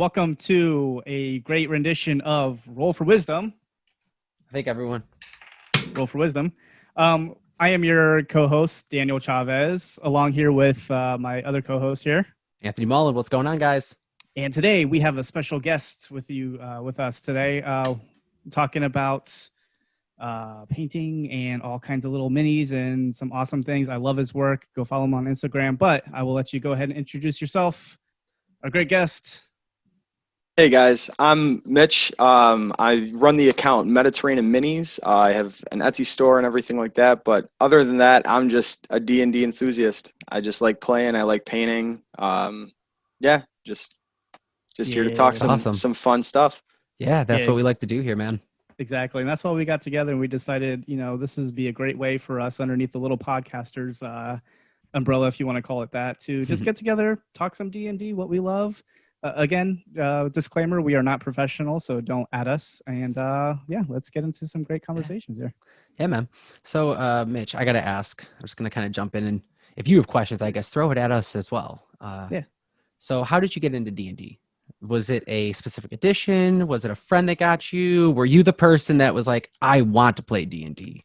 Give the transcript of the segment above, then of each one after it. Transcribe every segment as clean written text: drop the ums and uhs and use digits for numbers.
welcome to a great rendition of Roll for Wisdom. Thank everyone. Roll for Wisdom. I am your co-host, Daniel Chavez, along here with my other co-host here, Anthony Mullen. What's going on, guys? And today we have a special guest with us today, talking about painting and all kinds of little minis and some awesome things. I love his work. Go follow him on Instagram. But I will let you go ahead and introduce yourself. Our great guest. Hey guys, I'm Mitch. I run the account Mediterranean Minis. I have an Etsy store and everything like that. But other than that, I'm just a D&D enthusiast. I just like playing. I like painting. Just here to talk some fun stuff. Yeah, that's what we like to do here, man. Exactly. And that's why we got together and we decided, this would be a great way for us underneath the Little Podcasters umbrella, if you want to call it that, to just get together, talk some D&D, what we love. Again, disclaimer, we are not professional, so don't add us. And let's get into some great conversations here. Yeah, man. So, Mitch, I got to ask, I'm just going to kind of jump in, and if you have questions, I guess, throw it at us as well. So how did you get into D&D? Was it a specific edition? Was it a friend that got you? Were you the person that was like, I want to play D&D?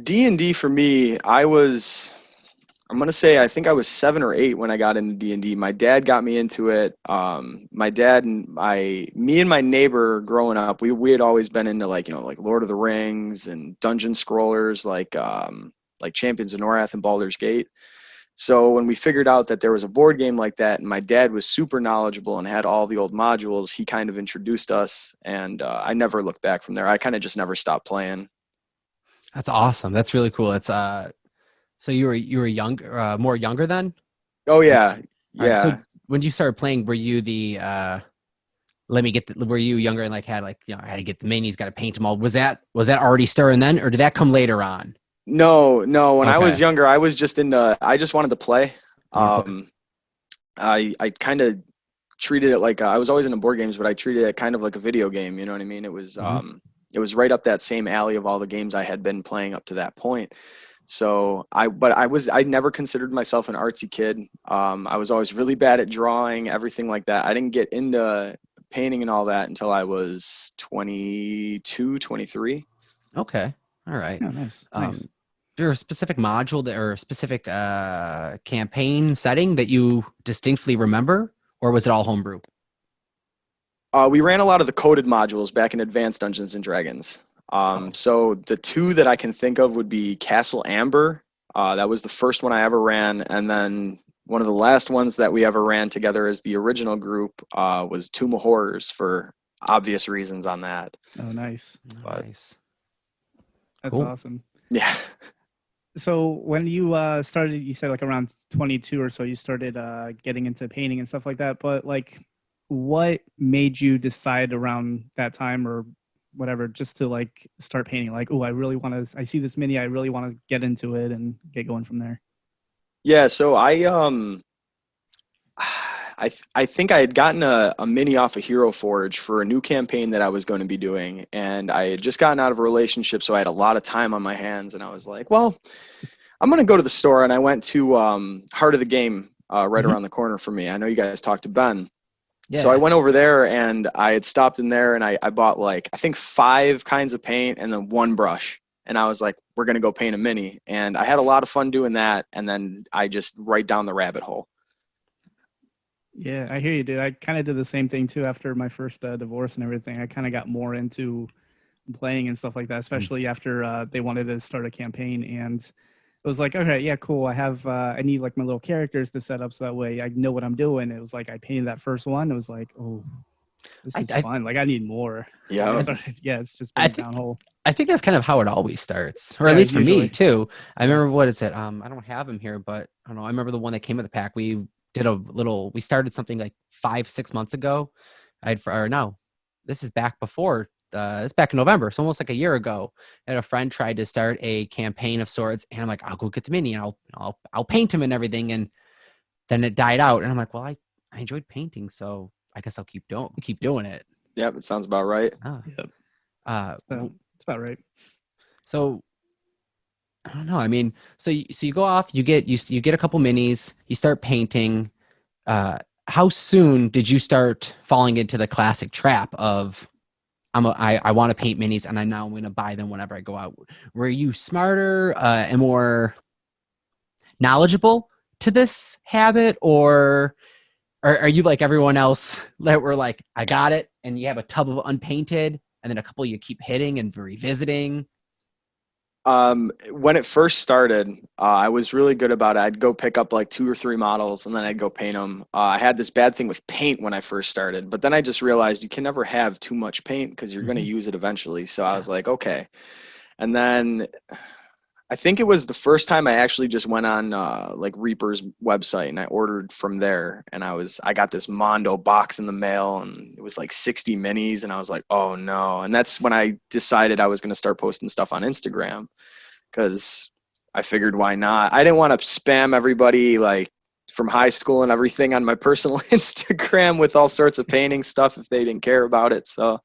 D&D for me, I'm going to say I think I was 7 or 8 when I got into D&D. My dad got me into it. My dad and me and my neighbor growing up, we had always been into like Lord of the Rings and dungeon scrollers like Champions of Norath and Baldur's Gate. So when we figured out that there was a board game like that and my dad was super knowledgeable and had all the old modules, he kind of introduced us, and I never looked back from there. I kind of just never stopped playing. That's awesome. That's really cool. It's so you were younger, more younger then? Oh yeah. Yeah. Right, so when you started playing, were you were you younger and I had to get the minis, got to paint them all? Was that already stirring then, or did that come later on? No. When I was younger, I was just I just wanted to play. I kind of treated it like I was always into board games, but I treated it kind of like a video game. You know what I mean? It was it was right up that same alley of all the games I had been playing up to that point. So I never considered myself an artsy kid. I was always really bad at drawing, everything like that. I didn't get into painting and all that until I was 22, 23. Okay. All right. Oh, nice. Is there a specific module or a specific campaign setting that you distinctly remember, or was it all homebrew? We ran a lot of the coded modules back in Advanced Dungeons and Dragons. So the two that I can think of would be Castle Amber. That was the first one I ever ran. And then one of the last ones that we ever ran together as the original group was Tomb of Horrors, for obvious reasons on that. Oh, nice. Nice. That's awesome. Yeah. So when you started, you said like around 22 or so, you started getting into painting and stuff like that. But like, what made you decide around that time or whatever, just to like start painting? Like, oh, I see this mini, I really want to get into it and get going from there. Yeah. So I think I had gotten a mini off of Hero Forge for a new campaign that I was going to be doing. And I had just gotten out of a relationship, so I had a lot of time on my hands. And I was like, well, I'm going to go to the store. And I went to Heart of the Game right around the corner from me. I know you guys talked to Ben. Yeah. So I went over there and I had stopped in there and I bought I think 5 kinds of paint and then 1 brush. And I was like, we're going to go paint a mini. And I had a lot of fun doing that. And then I just right down the rabbit hole. Yeah, I hear you, dude. I kind of did the same thing too after my first divorce and everything. I kind of got more into playing and stuff like that, especially after they wanted to start a campaign. And it was like, okay, yeah, cool. I need like my little characters to set up so that way I know what I'm doing. It was like I painted that first one. It was like, oh, this is fun. Like I need more. Yeah. It's just been downhole. I think that's kind of how it always starts, or at least for me too. I remember, what is it? I don't have him here, but I don't know. I remember the one that came with the pack. We started something like 5-6 months ago. This is back before. It's back in November, so almost like a year ago. And a friend tried to start a campaign of sorts, and I'm like, I'll go get the mini and I'll paint him and everything. And then it died out, and I'm like, well, I enjoyed painting, so I guess I'll keep doing it. Yep, it sounds about right. Yep. It's about right. So I don't know. I mean, so you go off, you get a couple minis, you start painting. how soon did you start falling into the classic trap of I want to paint minis and I'm going to buy them whenever I go out? Were you smarter and more knowledgeable to this habit, or are you like everyone else that were like, I got it, and you have a tub of unpainted and then a couple you keep hitting and revisiting? When it first started, I was really good about it. I'd go pick up like 2 or 3 models and then I'd go paint them. I had this bad thing with paint when I first started, but then I just realized you can never have too much paint because you're going to use it eventually. So I was like, okay. And then I think it was the first time I actually just went on like Reaper's website and I ordered from there. And I got this Mondo box in the mail and it was like 60 minis. And I was like, oh no. And that's when I decided I was going to start posting stuff on Instagram because I figured why not? I didn't want to spam everybody like from high school and everything on my personal Instagram with all sorts of painting stuff if they didn't care about it. So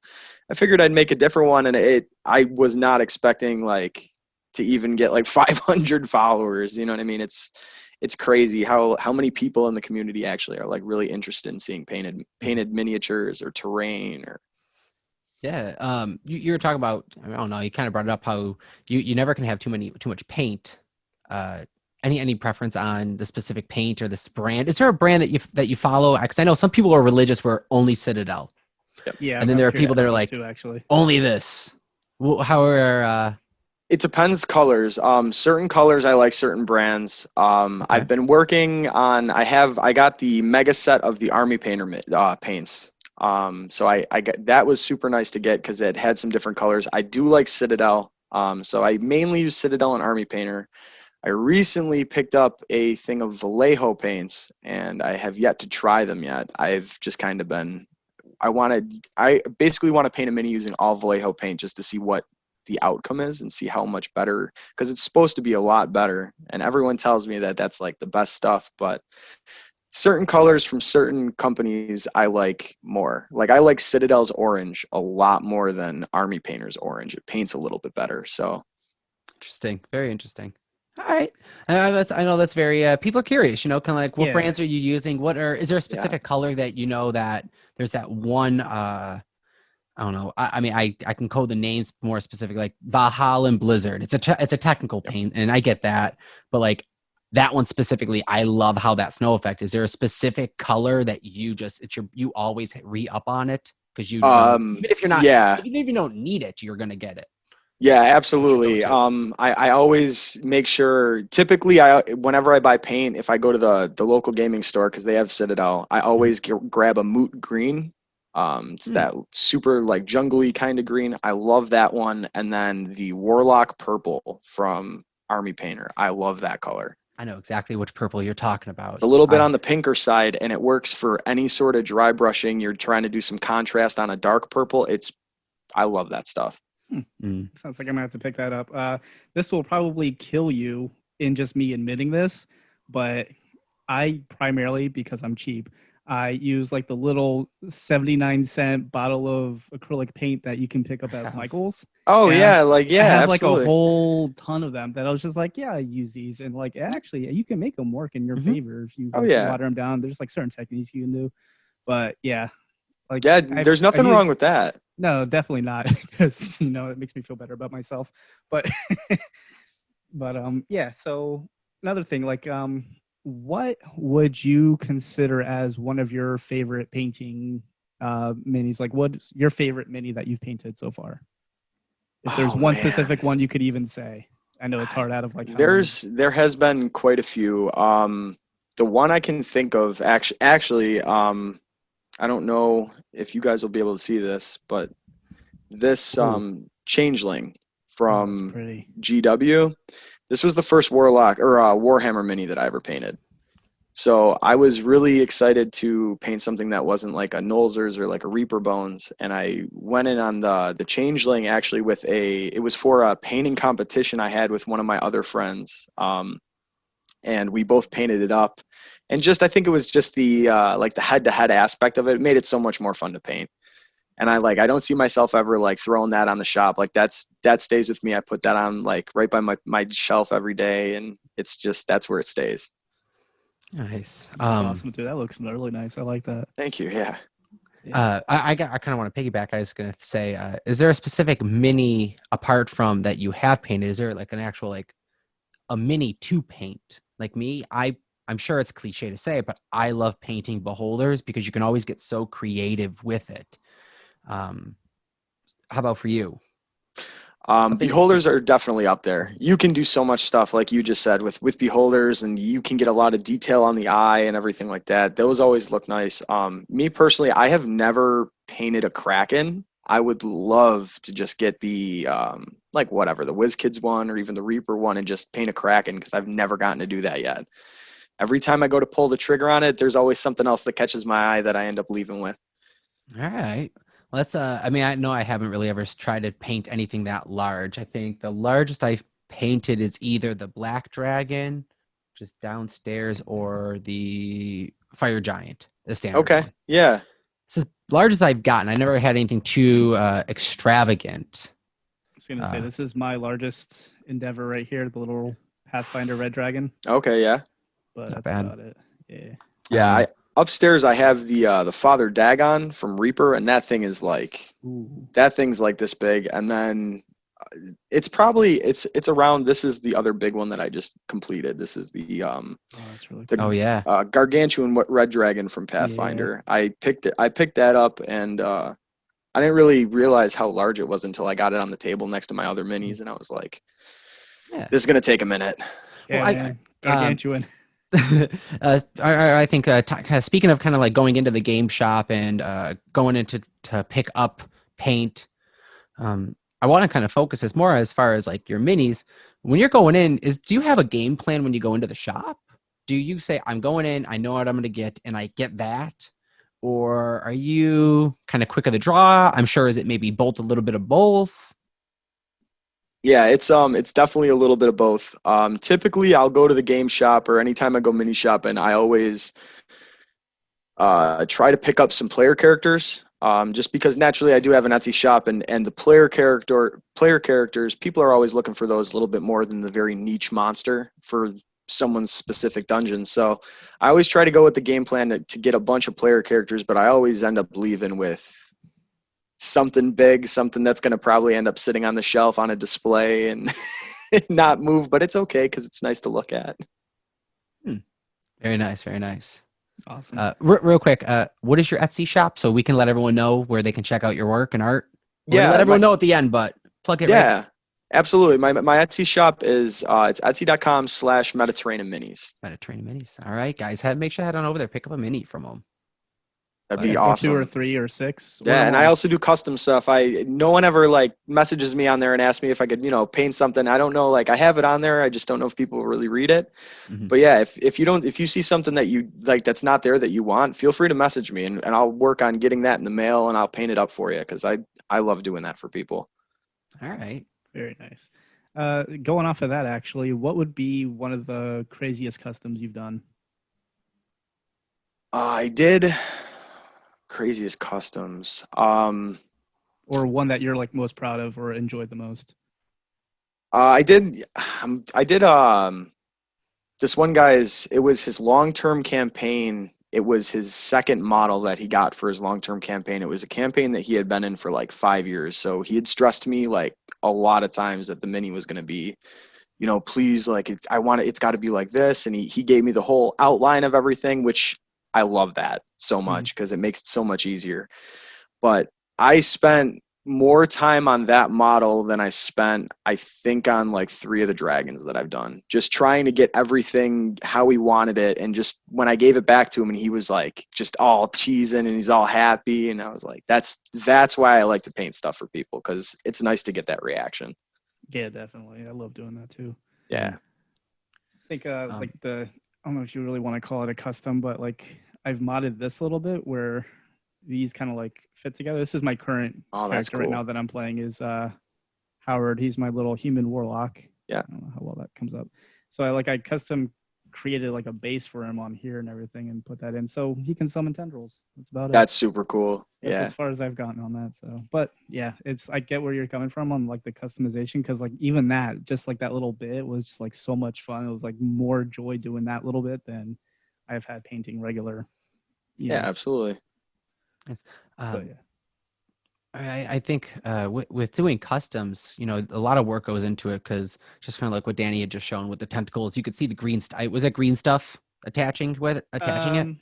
I figured I'd make a different one. And I was not expecting like to even get like 500 followers. You know what I mean? It's crazy how many people in the community actually are like really interested in seeing painted miniatures or terrain or. Yeah. You were talking about, I don't know, you kind of brought it up how you never can have too much paint. Any preference on the specific paint or this brand? Is there a brand that you follow? Because I know some people are religious where only Citadel. Yeah. And then there are people that are like, too, actually. only this. How are It depends colors. Certain colors I like certain brands. Okay. I've been working on. I got the mega set of the Army Painter paints. So I got that was super nice to get because it had some different colors. I do like Citadel. So I mainly use Citadel and Army Painter. I recently picked up a thing of Vallejo paints, and I have yet to try them yet. I've just kind of been. I basically want to paint a mini using all Vallejo paint just to see what the outcome is and see how much better, because it's supposed to be a lot better and everyone tells me that that's like the best stuff, but certain colors from certain companies I like more. Like I like Citadel's orange a lot more than Army Painter's orange. It paints a little bit better. So interesting, very interesting. All right, I know that's very. People are curious, kind of like what brands are you using? Is there a specific color that that there's that one? I don't know. I mean, I can code the names more specific, like Valhalla and Blizzard. It's a technical paint, and I get that. But like that one specifically, I love how that snow effect. Is there a specific color that you always re-up on it because even if you're not, even if you don't need it, you're gonna get it. Yeah, absolutely. I always make sure. Typically, whenever I buy paint, if I go to the local gaming store because they have Citadel, I always grab a moot green. It's that super like jungly kind of green. I love that one. And then the Warlock purple from Army Painter. I love that color. I know exactly which purple you're talking about. It's a little bit on the pinker side, and it works for any sort of dry brushing. You're trying to do some contrast on a dark purple. I love that stuff. Sounds like I'm gonna have to pick that up. This will probably kill you in just me admitting this, but I primarily, because I'm cheap, I use like the little 79-cent bottle of acrylic paint that you can pick up at Michael's. Oh yeah, I have absolutely. like a whole ton of them that I was just like, yeah, I use these, and like actually you can make them work in your favor if you water them down. There's like certain techniques you can do, but yeah, like there's nothing wrong with that. No, definitely not, because it makes me feel better about myself. But yeah. So another thing, like what would you consider as one of your favorite painting minis? Like, what's your favorite mini that you've painted so far? If there's one specific one you could even say. I know it's hard out of like. There has been quite a few. The one I can think of actually, I don't know if you guys will be able to see this, but this Changeling from GW. This was the first Warlock or Warhammer mini that I ever painted. So I was really excited to paint something that wasn't like a Nolzur's or like a Reaper Bones. And I went in on the Changeling actually it was for a painting competition I had with one of my other friends. And we both painted it up. And I think it was just the like the head-to-head aspect of it. It made it so much more fun to paint. And I don't see myself ever like throwing that on the shop. Like that stays with me. I put that on like right by my shelf every day, and it's just that's where it stays. Nice. That's awesome, dude. That looks really nice. I like that. Thank you. Yeah. I kind of want to piggyback. I was gonna say, is there a specific mini apart from that you have painted? Is there like an actual like a mini to paint? Like me, I'm sure it's cliche to say, but I love painting beholders because you can always get so creative with it. How about for you? Something that Beholders are definitely up there. You can do so much stuff, like you just said, with beholders, and you can get a lot of detail on the eye and everything like that. Those always look nice. Me personally, I have never painted a Kraken. I would love to just get the like whatever the WizKids one or even the Reaper one and just paint a Kraken because I've never gotten to do that yet. Every time I go to pull the trigger on it, there's always something else that catches my eye that I end up leaving with. All right. Let's I mean, I know I haven't really ever tried to paint anything that large. I think the largest I've painted is either the Black Dragon, just downstairs, or the Fire Giant, the standard Okay, one. yeah. It's as large as I've gotten. I never had anything too extravagant. I was gonna say this is my largest endeavor right here, the little Pathfinder Red Dragon. Okay, yeah. But Not that's bad. about it. Yeah. Yeah, upstairs I have the Father Dagon from Reaper, and that thing is like Ooh. that thing's like this big, and then it's probably it's around. This is the other big one that I just completed. This is the Oh, that's really the cool. Oh yeah. Gargantuan Red Dragon from Pathfinder. I picked that up, and I didn't really realize how large it was until I got it on the table next to my other minis, and I was like, Yeah. "This is gonna take a minute." Yeah, Well, man. Gargantuan. I think kind of speaking of kind of like going into the game shop and going into to pick up paint, I want to kind of focus this more as far as like your minis. When you're going in, do you have a game plan when you go into the shop? Do you say I'm going in, I know what I'm going to get, and I get that, or are you kind of quick of the draw? I'm sure is it maybe both a little bit of both. Yeah, it's definitely a little bit of both. Typically, I'll go to the game shop or anytime I go mini shopping, I always try to pick up some player characters. Just because naturally I do have an Etsy shop, and the player characters, people are always looking for those a little bit more than the very niche monster for someone's specific dungeon. So I always try to go with the game plan to get a bunch of player characters, but I always end up leaving with something big, something that's going to probably end up sitting on the shelf on a display and not move, but it's okay because it's nice to look at. Very nice, very nice. Awesome. Real quick, what is your Etsy shop so we can let everyone know where they can check out your work and art? We're gonna let everyone know at the end, but plug it. Yeah, right. absolutely. My Etsy shop is it's etsy.com/Mediterranean Minis. Mediterranean minis. All right, guys, make sure to head on over there, pick up a mini from them. That'd be Or awesome. 2 or 3 or 6. Yeah, and I also do custom stuff. No one ever like messages me on there and asks me if I could, paint something. I don't know, like I have it on there. I just don't know if people really read it. Mm-hmm. But yeah, if you see something that you like that's not there that you want, feel free to message me and I'll work on getting that in the mail and I'll paint it up for you because I love doing that for people. All right. Very nice. Going off of that, actually, what would be one of the craziest customs you've done? I did craziest customs. Or one that you're like most proud of or enjoyed the most? I did this one guy's, it was his long-term campaign. It was his second model that he got for his long-term campaign. It was a campaign that he had been in for like 5 years. So he had stressed me like a lot of times that the mini was going to be, please, like it's got to be like this. And he gave me the whole outline of everything, which I love that so much because it makes it so much easier. But I spent more time on that model than I spent, I think, on like 3 of the dragons that I've done. Just trying to get everything how he wanted it. And just when I gave it back to him and he was like just all cheesing and he's all happy. And I was like, that's why I like to paint stuff for people because it's nice to get that reaction. Yeah, definitely. I love doing that too. Yeah. I think like I don't know if you really want to call it a custom, but like I've modded this a little bit where these kind of like fit together. This is my current character right now that I'm playing is Howard. He's my little human warlock. Yeah. I don't know how well that comes up. So I custom created like a base for him on here and everything and put that in so he can summon tendrils. That's about it. That's super cool. That's as far as I've gotten on that. So, but yeah, I get where you're coming from on like the customization because like even that, just like that little bit was just like so much fun. It was like more joy doing that little bit than I've had painting regular. Yeah, absolutely. Yes. But yeah. I think with doing customs, you know, a lot of work goes into it because just kind of like what Danny had just shown with the tentacles, you could see the green stuff. Was it green stuff attaching it?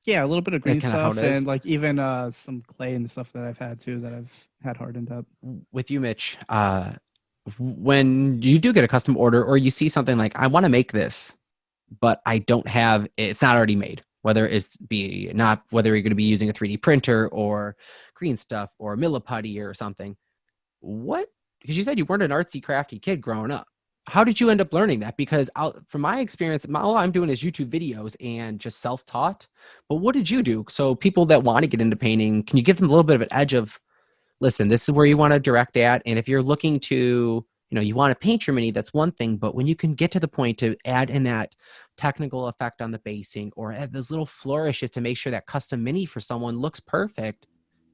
Yeah, a little bit of green That's kind of how it stuff, is. and like even some clay and stuff that I've had too that I've had hardened up. With you, Mitch, when you do get a custom order or you see something like, I want to make this, but I don't have it's not already made. Whether whether you're going to be using a 3D printer or green stuff or milliputty or something. Because you said you weren't an artsy crafty kid growing up. How did you end up learning that? Because from my experience, all I'm doing is YouTube videos and just self-taught. But what did you do? So people that want to get into painting, can you give them a little bit of an edge of, listen, this is where you want to direct at. And if you're looking to, you want to paint your mini, that's one thing. But when you can get to the point to add in that technical effect on the basing or add those little flourishes to make sure that custom mini for someone looks perfect.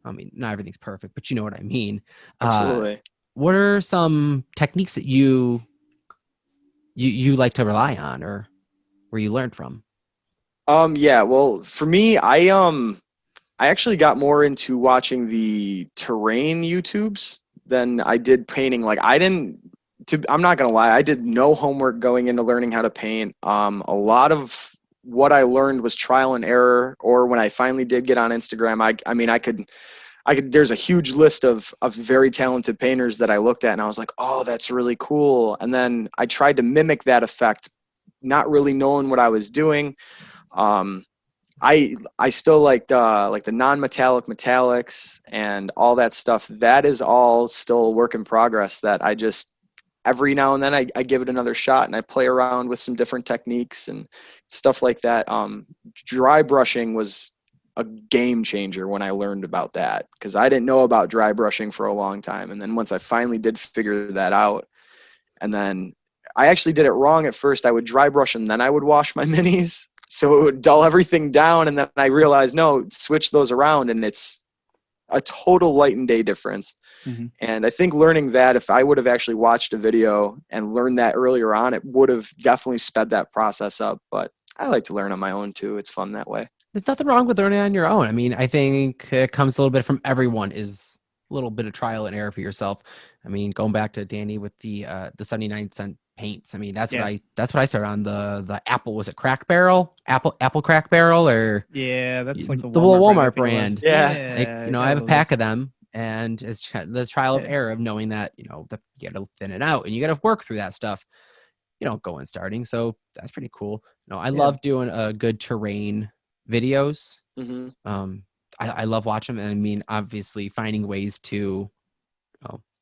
I mean, not everything's perfect, but you know what I mean. Absolutely. What are some techniques that you like to rely on or where you learned from? Yeah, well, for me, I actually got more into watching the terrain YouTubes than I did painting. Like I'm not gonna lie, I did no homework going into learning how to paint. A lot of what I learned was trial and error, or when I finally did get on Instagram, I mean, there's a huge list of very talented painters that I looked at and I was like, oh, that's really cool. And then I tried to mimic that effect, not really knowing what I was doing. I still like the non-metallic metallics and all that stuff. That is all still a work in progress that I just every now and then I give it another shot and I play around with some different techniques and stuff like that. Dry brushing was a game changer when I learned about that because I didn't know about dry brushing for a long time. And then once I finally did figure that out, and then I actually did it wrong at first. I would dry brush and then I would wash my minis. So it would dull everything down. And then I realized, no, switch those around and it's a total light and day difference. Mm-hmm. And I think learning that, if I would have actually watched a video and learned that earlier on, it would have definitely sped that process up. But I like to learn on my own too. It's fun that way. There's nothing wrong with learning on your own. I mean, I think it comes a little bit from everyone is a little bit of trial and error for yourself. I mean, going back to Danny with the 79-cent paints. I mean, that's what I started on the Apple. Was it Crack Barrel? Apple Crack Barrel or that's like the Walmart brand. Yeah. Like, I have a pack of them, and it's the trial of error of knowing that you got to thin it out and you got to work through that stuff. You don't go in starting, so that's pretty cool. I love doing a good terrain videos. Mm-hmm. I love watching them, and I mean, obviously, finding ways to.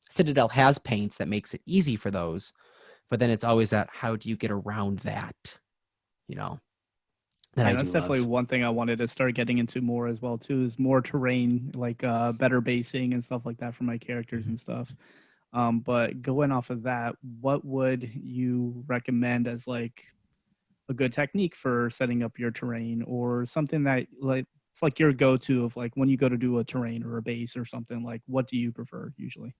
Citadel has paints that makes it easy for those, but then it's always that how do you get around that? That's definitely one thing I wanted to start getting into more as well too. Is more terrain, like better basing and stuff like that for my characters and stuff. But going off of that, what would you recommend as like a good technique for setting up your terrain or something that like it's like your go-to of like when you go to do a terrain or a base or something, like what do you prefer usually?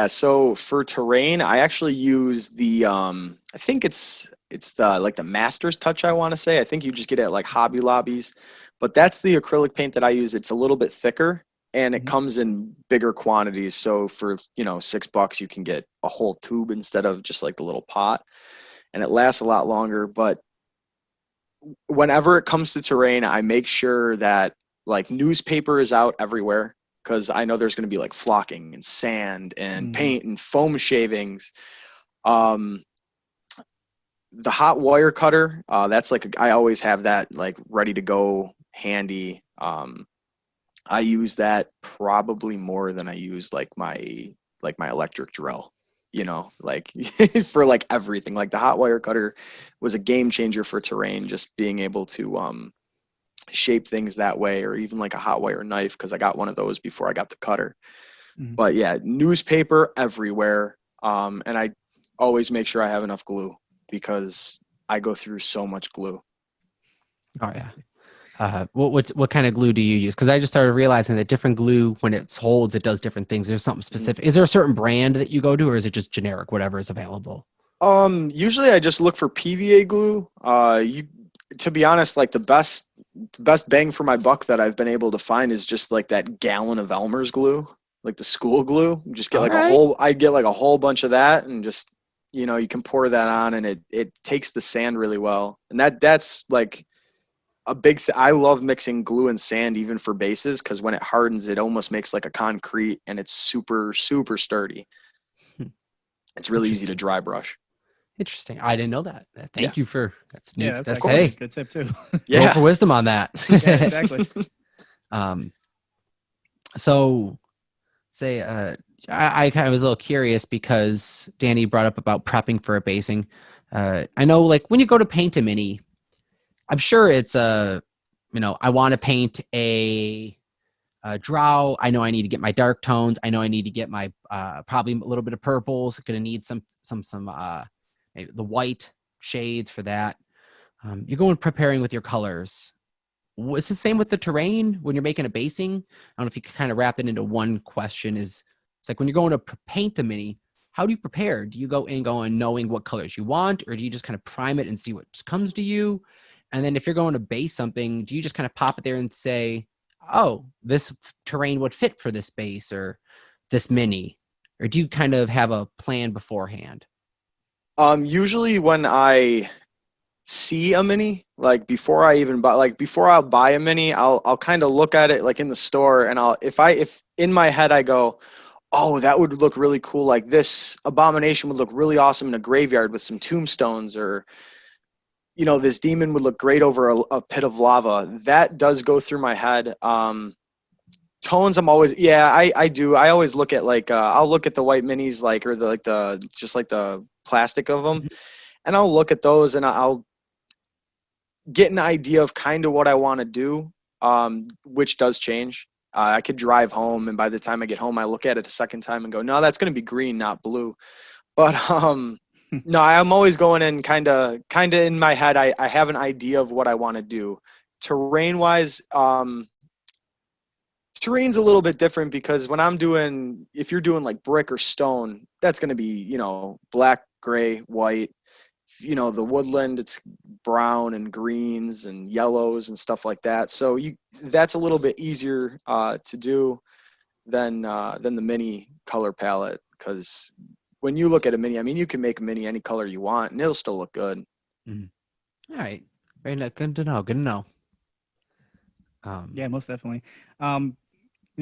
So for terrain, I actually use the I think it's the Master's Touch, I want to say. I think you just get it at like Hobby Lobbies, but that's the acrylic paint that I use. It's a little bit thicker and it comes in bigger quantities. So for, $6 you can get a whole tube instead of just like the little pot, and it lasts a lot longer. But whenever it comes to terrain, I make sure that like newspaper is out everywhere, because I know there's going to be like flocking and sand and paint and foam shavings. The hot wire cutter, that's like I always have that like ready to go handy. I use that probably more than I use like my electric drill. Like for like everything. Like the hot wire cutter was a game changer for terrain, just being able to shape things that way, or even like a hot wire knife, because I got one of those before I got the cutter. But yeah, newspaper everywhere, and I always make sure I have enough glue because I go through so much glue. Oh yeah. What kind of glue do you use? Because I just started realizing that different glue, when it holds, it does different things. There's something specific. Is there a certain brand that you go to, or is it just generic, whatever is available? Usually I just look for PVA glue. to be honest, like the best bang for my buck that I've been able to find is just like that gallon of Elmer's glue, like the school glue. Just get like I get like a whole bunch of that, and just, you can pour that on, and it takes the sand really well. And that's like a big I love mixing glue and sand even for bases, because when it hardens, it almost makes like a concrete, and it's super, super sturdy. It's really easy to dry brush. Interesting. I didn't know that. Thank you for that's new. Yeah, that's hey, a good tip too. roll for wisdom on that. Yeah, exactly. So say I kind of was a little curious because Danny brought up about prepping for a basing. I know, like, when you go to paint a mini, I'm sure it's I want to paint a drow. I know I need to get my dark tones. I know I need to get my probably a little bit of purples. Going to need some maybe the white shades for that. You're going preparing with your colors. It's the same with the terrain when you're making a basing. I don't know if you can kind of wrap it into one question. It's like when you're going to paint the mini, how do you prepare? Do you go in knowing what colors you want, or do you just kind of prime it and see what comes to you? And then if you're going to base something, do you just kind of pop it there and say, oh, this terrain would fit for this base or this mini? Or do you kind of have a plan beforehand? Usually when I see a mini, like before I'll buy a mini, I'll kind of look at it like in the store, and if in my head I go, oh, that would look really cool, like this abomination would look really awesome in a graveyard with some tombstones, or this demon would look great over a pit of lava. That does go through my head. Tones, I do. I always look at I'll look at the white minis, or the plastic of them, and I'll look at those, and I'll get an idea of kind of what I want to do, which does change. I could drive home, and by the time I get home, I look at it a second time and go, no, that's going to be green, not blue. But no, I'm always going in kind of in my head. I have an idea of what I want to do. Terrain-wise, terrain's a little bit different, because if you're doing like brick or stone, that's going to be, black, gray, white. The woodland, it's brown and greens and yellows and stuff like that. So that's a little bit easier to do than the mini color palette, because when you look at a mini, I mean, you can make a mini any color you want and it'll still look good. Mm-hmm. All right. Very good to know. Good to know. Yeah, most definitely.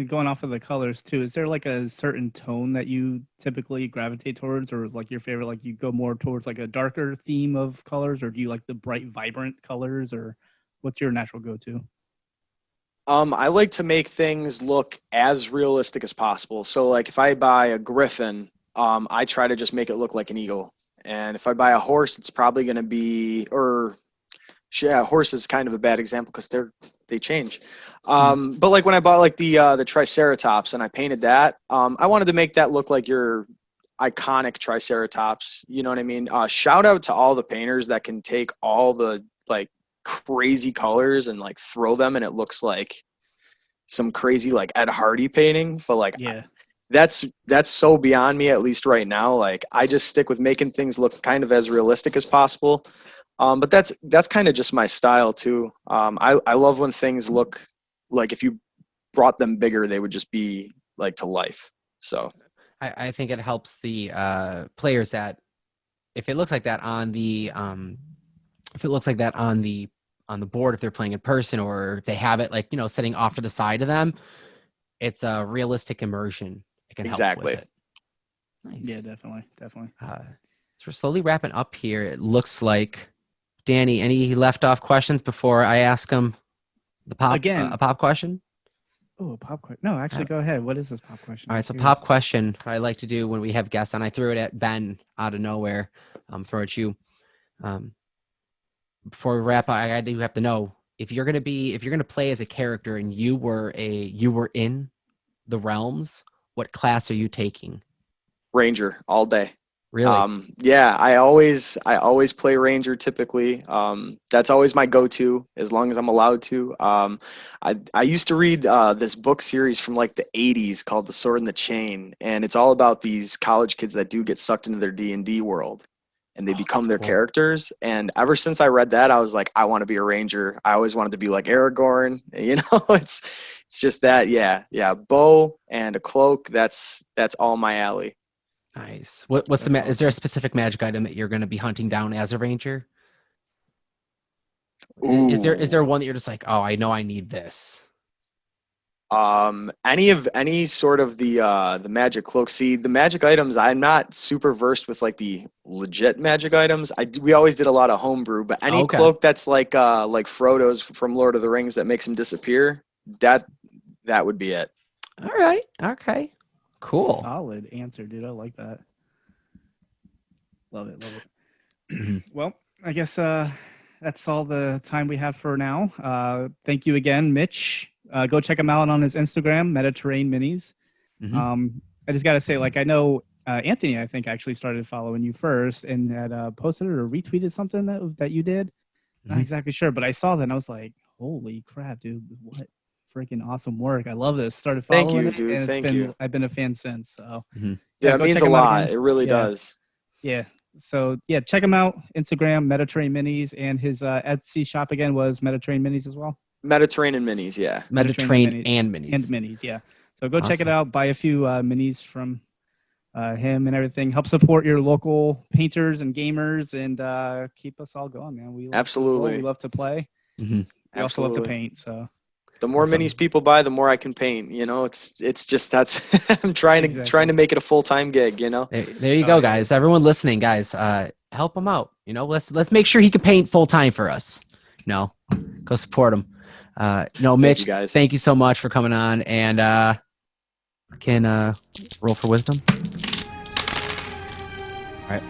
Going off of the colors too, is there like a certain tone that you typically gravitate towards, or is like your favorite, like you go more towards like a darker theme of colors, or do you like the bright, vibrant colors, or what's your natural go-to? I like to make things look as realistic as possible. So like if I buy a griffin, I try to just make it look like an eagle. And if I buy a horse, it's probably going to be, horse is kind of a bad example because they change. But like when I bought like the Triceratops and I painted that, I wanted to make that look like your iconic Triceratops. You know what I mean? Shout out to all the painters that can take all the like crazy colors and like throw them, and it looks like some crazy like Ed Hardy painting. But like, yeah, that's so beyond me, at least right now. Like I just stick with making things look kind of as realistic as possible. But that's kind of just my style too. I love when things look like if you brought them bigger, they would just be like to life. So I think it helps the players that if it looks like that on the board, if they're playing in person, or they have it like sitting off to the side of them, it's a realistic immersion. It can help with it. Nice. Yeah, definitely. So we're slowly wrapping up here. It looks like, Danny, any left off questions before I ask him the pop again? A pop question? Oh, a pop question. No, actually, go ahead. What is this pop question? All right, so pop question, what I like to do when we have guests on, I threw it at Ben out of nowhere. Throw it at you. Before we wrap up, I do have to know if you're gonna play as a character and you were in the realms, what class are you taking? Ranger all day. Really? Yeah, I always play Ranger typically. That's always my go-to as long as I'm allowed to. I used to read this book series from like the 80s called The Sword and the Chain, and it's all about these college kids that do get sucked into their D&D world. and they Oh, become that's their cool. characters. And ever since I read that, I was like, I want to be a ranger. I always wanted to be like Aragorn. You know, it's just that. Yeah, bow and a cloak. That's all my alley. Nice. What's the That's is there a awesome. specific magic item that you're going to be hunting down as a ranger? Is there Ooh. one that you're just like, oh, I know I need this? Any sort of the magic cloak. See, the magic items, I'm not super versed with like the legit magic items. We always did a lot of homebrew, but any Okay. cloak that's like Frodo's from Lord of the Rings that makes him disappear, that would be it. All right. Okay. Cool. Solid answer, dude. I like that. Love it. Mhm. Well, I guess that's all the time we have for now. Thank you again, Mitch. Go check him out on his Instagram, Mediterranean Minis. Mhm. I just gotta say, like, I know Anthony, I think, actually started following you first and had posted or retweeted something that you did. Not Mhm. exactly sure, but I saw that and I was like, holy crap, dude! What freaking awesome work! I love this. Started Thank following you, it, dude. and Thank you. I've been a fan since. So Mhm. yeah, Yeah, it go means check a him out lot. again. It really Yeah. does. Yeah. So yeah, check him out. Instagram, Mediterranean Minis, and his Etsy shop again was Mediterranean Minis as well. Mediterranean minis, yeah. Mediterranean Minis and and minis. minis, yeah. So go check it Awesome. out. Buy a few minis from him and everything. Help support your local painters and gamers, and keep us all going, man. We love to roll. Absolutely. We love to play. Mhm. We also love to Absolutely. paint. So The more Awesome. minis people buy, the more I can paint. You know, it's just that's I'm trying Exactly. to make it a full-time gig, you know. There you Oh, go, yeah. guys. Everyone listening, guys, help him out. You know, let's make sure he can paint full time for us. You know, go support him. No, Thank you, Mitch, guys. thank you so much for coming on, and can roll for wisdom. All right.